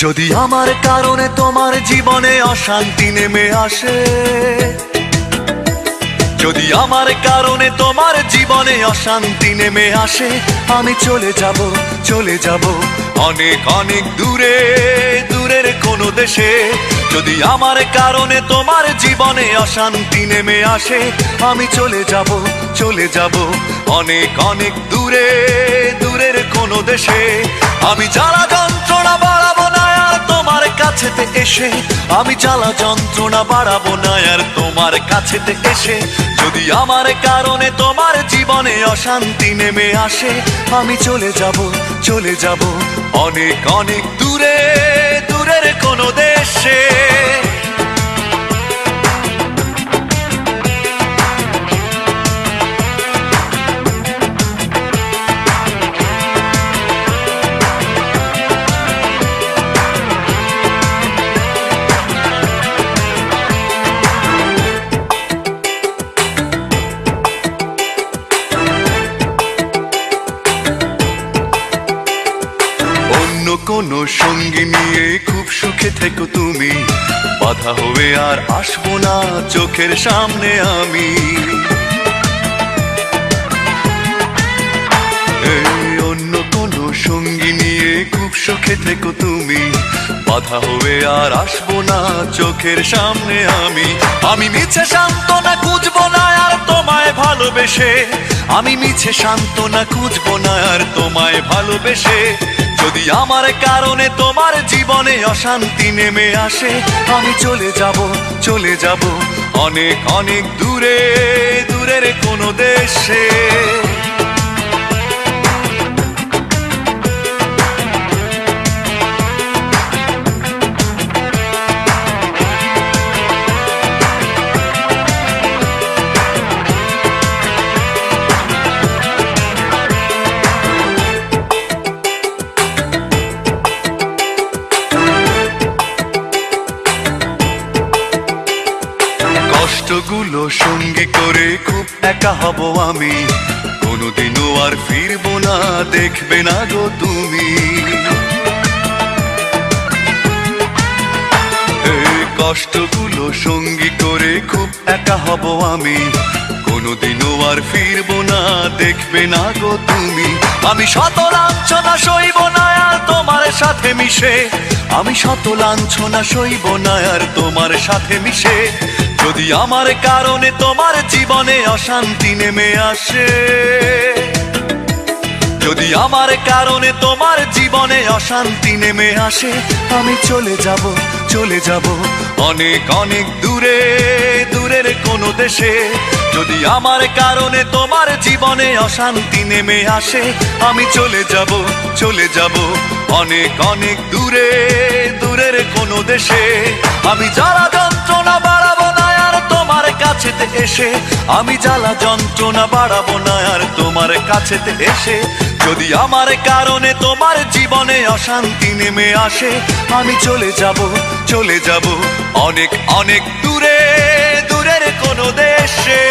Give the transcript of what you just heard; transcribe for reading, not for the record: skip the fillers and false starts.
যদি আমার কারণে তোমার জীবনে অশান্তি নেমে আসে, যদি আমার কারণে তোমার জীবনে অশান্তি নেমে আসে, আমি চলে যাব অনেক অনেক দূরে, দূরের কোনো দেশে। যদি আমার কারণে তোমার জীবনে অশান্তি নেমে আসে, আমি চলে যাব অনেক অনেক দূরে, দূরের কোনো দেশে। আমি জ্বালা যন্ত্রণা বাড়াবো না আর তোমার কাছেতে এসে, আমি জ্বালা যন্ত্রণা বাড়াবো না আর তোমার কাছেতে এসে। যদি আমার কারণে তোমার জীবনে অশান্তি নেমে আসে, আমি চলে যাব অনেক অনেক দূরে, দূরের কোনো দেশে। কোনো সঙ্গী নিয়ে খুব সুখে থেকো তুমি, বাধা হয়ে আর আসবো না চোখের সামনে আমি। অন্য কোনো সঙ্গী নিয়ে খুব সুখে থেকো তুমি, বাধা হয়ে আর আসবো না চোখের সামনে আমি। আমি মিছে সান্ত্বনা খুঁজবো না আর তোমায় ভালোবেসে, আমি মিছে সান্ত্বনা খুঁজবো না আর তোমায় ভালোবেসে। যদি আমার কারণে তোমার জীবনে অশান্তি নেমে আসে, আমি চলে যাব অনেক অনেক দূরে, দূরের কোনো দেশে। কষ্টগুলো সঙ্গী করে খুব একা হব আমি, কোনোদিনও আর ফিরবো না দেখবে না গো তুমি। কষ্টগুলো সঙ্গী করে খুব একা হব আমি, কোনোদিনও আর ফিরবো না দেখবে না গো তুমি। আমি শত লাঞ্ছনা সইব না আর তোমার সাথে মিশে, আমি শত লাঞ্ছনা সইব না আর তোমার সাথে মিশে। যদি আমার কারণে তোমার জীবনে অশান্তি নেমে আসে, যদি আমার কারণে তোমার জীবনে অশান্তি নেমে আসে, আমি চলে যাব অনেক অনেক দূরে, দূরের কোনো দেশে। যদি আমার কারণে তোমার জীবনে অশান্তি নেমে আসে, আমি চলে যাব অনেক অনেক দূরে, দূরের কোনো দেশে। আমি জ্বালা যন্ত্রণা বাড়াবো না আর তোমার কাছেতে এসে, আমি জ্বালা যন্ত্রণা বাড়াবো না আর তোমার কাছেতে এসে। যদি আমার কারণে তোমার জীবনে অশান্তি নেমে আসে, আমি চলে যাব অনেক অনেক দূরে, দূরের কোনো দেশে।